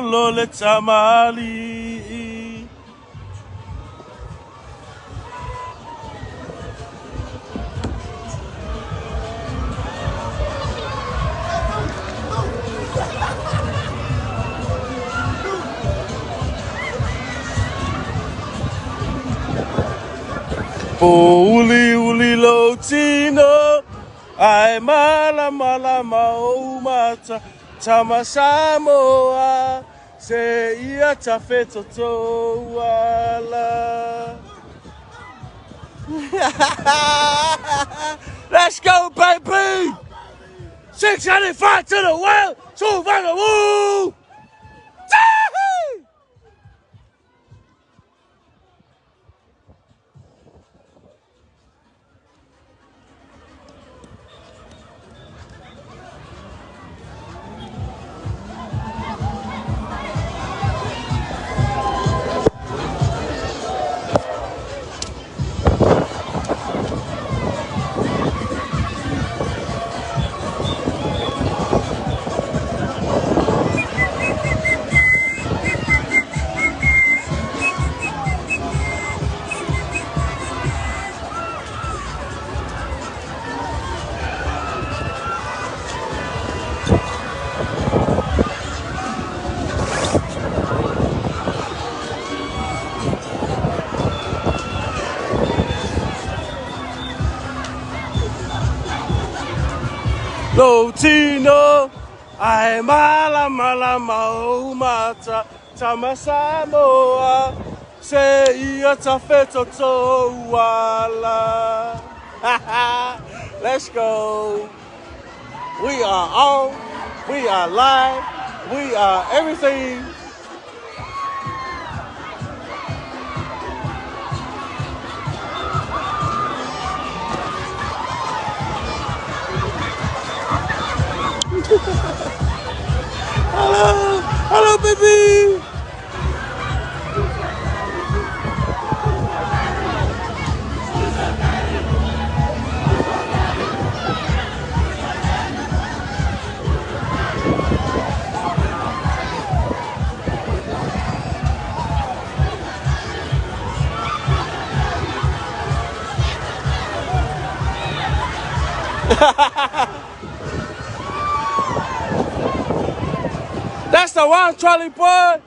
lo le tamali. Uli uli lo tino, ai mala mala maumata, tama Samoa, se ia tafeto toala. Let's go, baby! 605 to the world, 2 for the woo! Lotino, ai mala mala maumata, tama Samoa, se ia tafeto toala. Let's go. We are on, we are live, we are everything. Hello, hello, baby. That's the one, Charlie boy.